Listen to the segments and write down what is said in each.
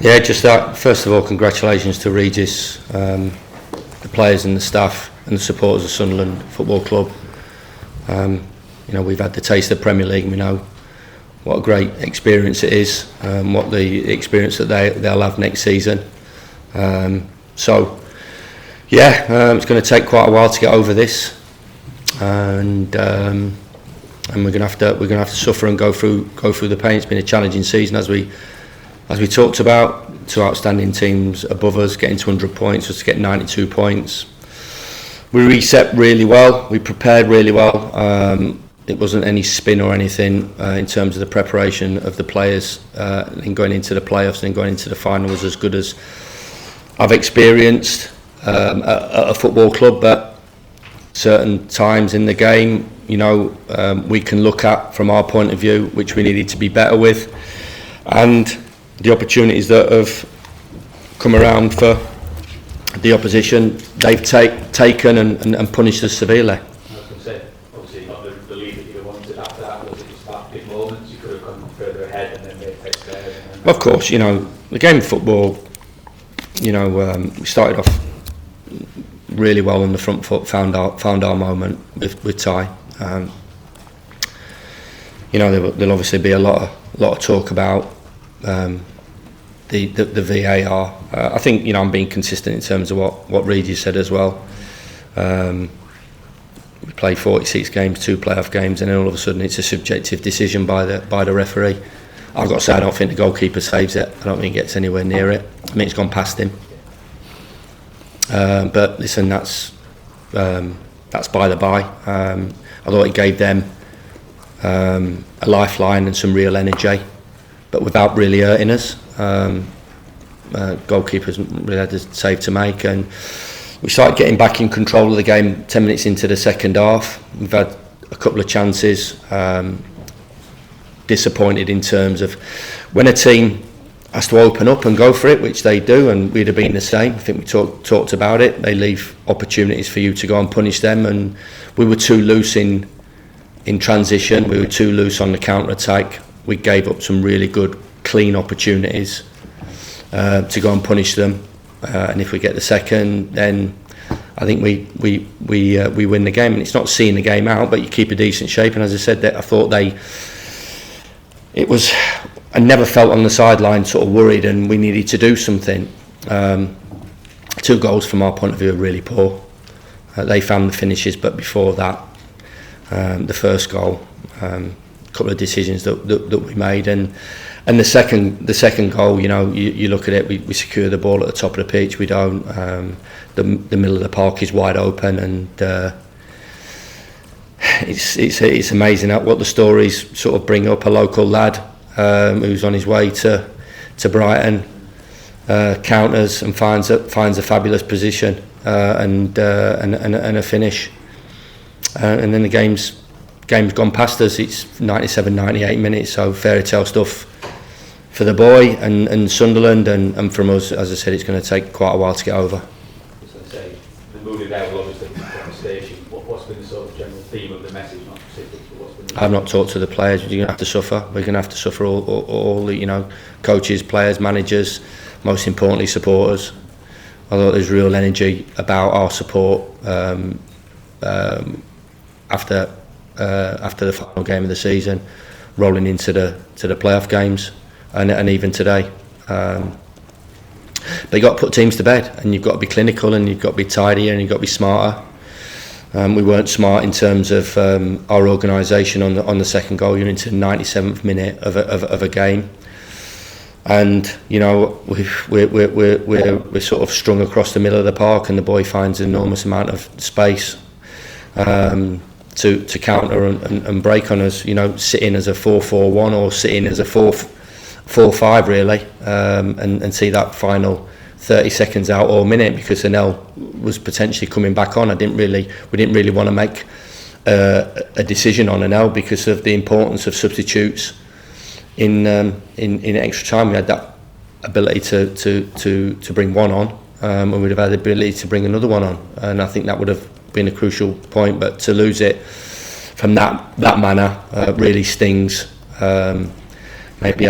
Yeah, just that. First of all, congratulations to Regis, the players and the staff and the supporters of Sunderland Football Club. We've had the taste of Premier League and we know what a great experience it is, what the experience that they'll have next season. It's going to take quite a while to get over this, and we're going to have to suffer and go through the pain. It's been a challenging season, as we talked about. Two outstanding teams above us getting to 100 points, us to get 92 points. We reset really well. We prepared really well. It wasn't any spin or anything in terms of the preparation of the players. And going into the playoffs and going into the final was as good as I've experienced at a football club. But certain times in the game, we can look at from our point of view, which we needed to be better with, and the opportunities that have come around for the opposition, they've taken and punished us severely. I was going to say, obviously not the lead that you wanted after that. Was it just that big moments? You could have gone further ahead and then made it there. Of course, the game of football, we started off really well on the front foot, found our moment with Ty. There'll obviously be a lot of talk about the VAR. I think I'm being consistent in terms of what Regis said as well. We play 46 games, 2 playoff games, and then all of a sudden it's a subjective decision by the referee. I've got to say, I don't think the goalkeeper saves it. I don't think he gets anywhere near it. I mean, it's gone past him. But listen, that's by the by. I thought he gave them a lifeline and some real energy, but without really hurting us. Goalkeepers really had a save to make, and we started getting back in control of the game 10 minutes into the second half. We've had a couple of chances. Disappointed in terms of when a team has to open up and go for it, which they do, and we'd have been the same. I think we talked about it. They leave opportunities for you to go and punish them, and we were too loose in transition. We were too loose on the counter attack. We gave up some really good, clean opportunities to go and punish them. And if we get the second, then I think we win the game. And it's not seeing the game out, but you keep a decent shape. And as I said, I thought I never felt on the sideline sort of worried, and we needed to do something. 2 goals from our point of view are really poor. They found the finishes, but before that, the first goal, a couple of decisions that we made, and the second goal, you look at it, we secure the ball at the top of the pitch. We don't. The middle of the park is wide open, and it's amazing what the stories sort of bring up. A local lad who's on his way to Brighton counters and finds a fabulous position and a finish, and then the game's gone past us. It's 97, 98 minutes, so fairy tale stuff for the boy and Sunderland, and from us, as I said, it's going to take quite a while to get over. I was going to say, the movie there will obviously be on the station. What's been the sort of general theme of the message, not specific, but what's been the... I've not talked to the players. You're going to have to suffer. We're going to have to suffer all the, coaches, players, managers, most importantly supporters. I thought there's real energy about our support after the final game of the season, rolling into the playoff games, and even today. But you've got to put teams to bed, and you've got to be clinical, and you've got to be tidier, and you've got to be smarter. We weren't smart in terms of our organisation on the second goal. You're into the 97th minute of a game, and we're sort of strung across the middle of the park, and the boy finds an enormous amount of space to counter and break on us. Sitting as a 4-4-1 or sitting as a 4-4-5 really, and see that final 30 seconds out or minute, because Anel was potentially coming back on. We didn't really want to make a decision on Anel because of the importance of substitutes in extra time. We had that ability to bring one on, and we'd have had the ability to bring another one on, and I think that would have been a crucial point. But to lose it from that manner really stings. Maybe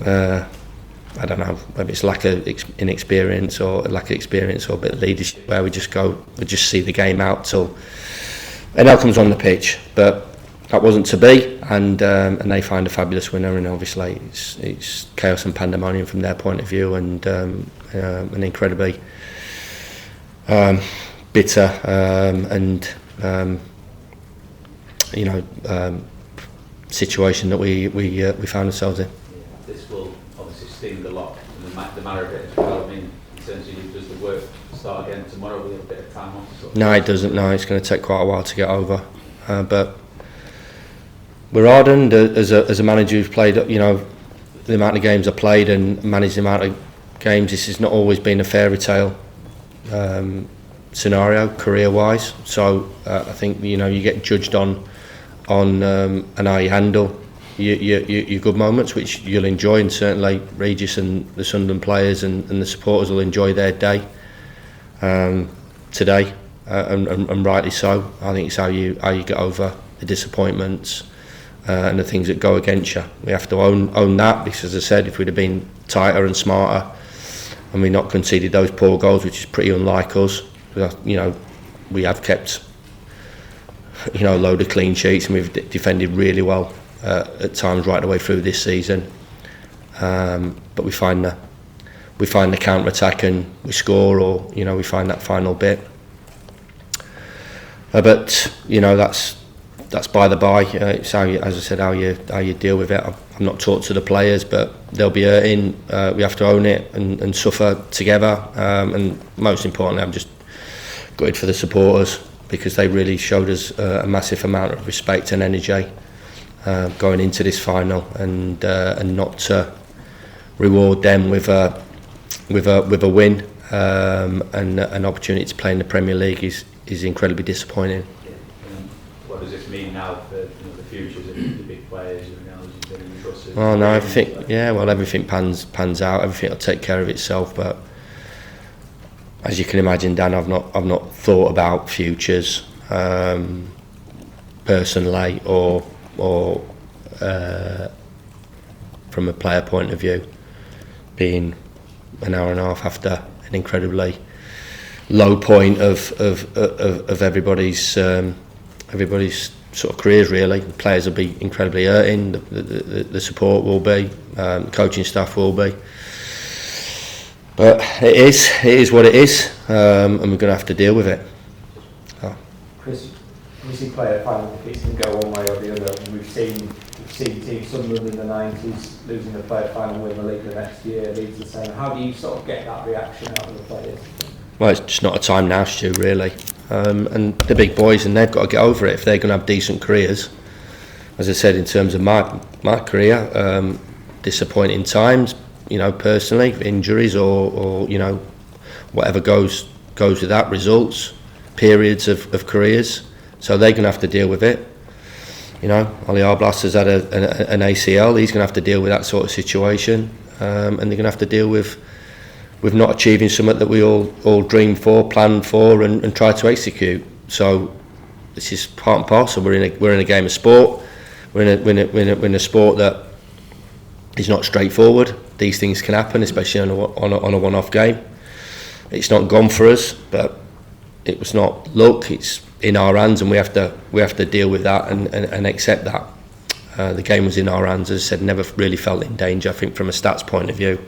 I don't know, maybe it's lack of inexperience or lack of experience or a bit of leadership, where we just see the game out till an outcome's on the pitch. But that wasn't to be, and they find a fabulous winner, and obviously it's chaos and pandemonium from their point of view, and an incredibly bitter and situation that we found ourselves in. This will obviously sting a lot, and the manner of it as well. I mean, in terms of, does the work start again tomorrow? We have a bit of time off. No, it doesn't. No, it's going to take quite a while to get over, but we're hardened as a manager who's played, the amount of games I played and managed the amount of games. This has not always been a fairy tale scenario career-wise. So I think you get judged on and how you handle your good moments, which you'll enjoy, and certainly Regis and the Sunderland players and the supporters will enjoy their day today, and rightly so. I think it's how you get over the disappointments and the things that go against you. We have to own that, because, as I said, if we'd have been tighter and smarter and we not conceded those poor goals, which is pretty unlike us, we have kept a load of clean sheets, and we've defended really well at times right the way through this season. But we find the counter attack and we score, or we find that final bit. But that's by the by. It's how you, as I said, how you deal with it. I've not talked to the players, but they'll be hurting. We have to own it and suffer together. And most importantly, I'm just gutted for the supporters, because they really showed us a massive amount of respect and energy going into this final, and not to reward them with a win and an opportunity to play in the Premier League is incredibly disappointing. What does this mean now for the futures of the big players? Oh no, everything pans out. Everything will take care of itself. But as you can imagine, Dan, I've not thought about futures personally, or from a player point of view. Being an hour and a half after an incredibly low point of everybody's sort of careers, really. The players will be incredibly hurting. The support will be. The coaching staff will be. But it is what it is, and we're going to have to deal with it. So. Chris, obviously player final defeats can go one way or the other. We've seen teams, Sunderland in the 90s losing the player final, win the league the next year, Leeds the same. How do you sort of get that reaction out of the players? Well, it's just not a time now, Stu, really. And the big boys, and they've got to get over it if they're going to have decent careers. As I said, in terms of my career, disappointing times, personally, injuries or whatever goes with that, results, periods of careers. So they're going to have to deal with it. Ollie Arblas has had an ACL. He's going to have to deal with that sort of situation, and they're going to have to deal with not achieving something that we all dreamed for, planned for, and tried to execute. So this is part and parcel. We're in a game of sport. We're in a sport that is not straightforward. These things can happen, especially on a one-off game. It's not gone for us, but it was not luck. It's in our hands, and we have to deal with that and accept that. The game was in our hands. As I said, never really felt in danger. I think from a stats point of view,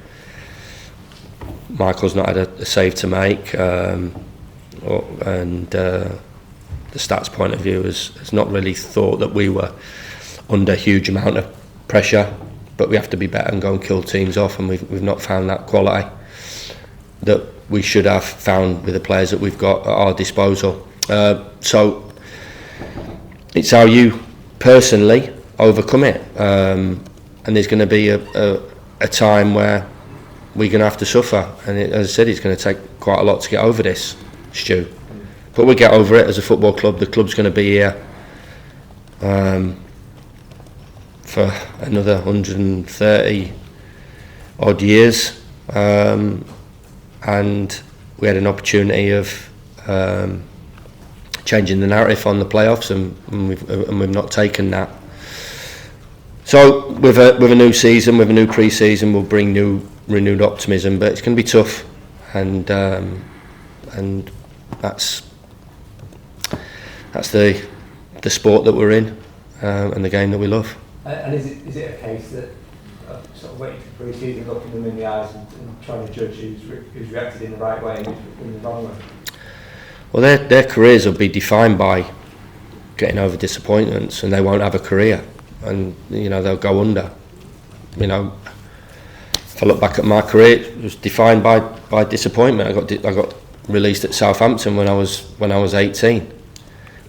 Michael's not had a save to make, and the stats point of view has not really thought that we were under a huge amount of pressure. But we have to be better and go and kill teams off, and we've not found that quality that we should have found with the players that we've got at our disposal. So it's how you personally overcome it, and there's going to be a time where we're going to have to suffer, and as I said, it's going to take quite a lot to get over this, Stu. But we'll get over it as a football club. The club's going to be here for another 130 odd years, and we had an opportunity of changing the narrative on the playoffs, and we've not taken that. So with a new season, with a new pre-season, we'll bring renewed optimism, but it's going to be tough, and that's the sport that we're in, and the game that we love. And is it a case that sort of waiting for pre-season, looking them in the eyes and trying to judge who's reacted in the right way and who's in the wrong way? Well, their careers will be defined by getting over disappointments, and they won't have a career, and they'll go under. If I look back at my career, it was defined by disappointment. I got released at Southampton when I was 18,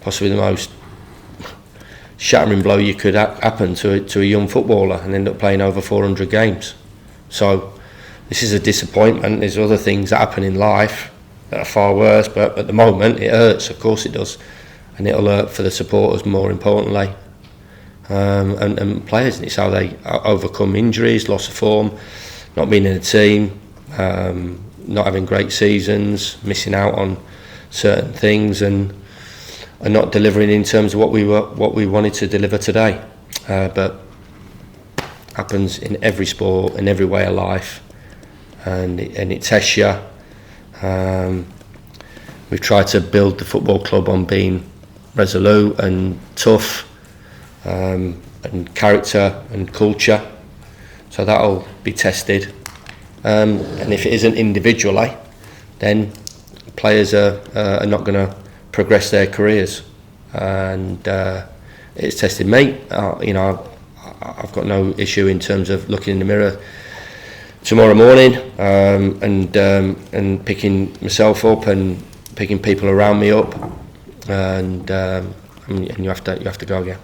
possibly the most shattering blow you could happen to a young footballer, and end up playing over 400 games. So this is a disappointment. There's other things that happen in life that are far worse, but at the moment it hurts, of course it does, and it'll hurt for the supporters more importantly, and players. And it's how they overcome injuries, loss of form, not being in a team, not having great seasons, missing out on certain things, and not delivering in terms of what we wanted to deliver today. But happens in every sport, in every way of life, and it tests you. We've tried to build the football club on being resolute and tough, and character and culture, so that'll be tested. And if it isn't individually, then players are not going to progress their careers, and it's tested me. I've got no issue in terms of looking in the mirror tomorrow morning, and picking myself up and picking people around me up, and you have to go again.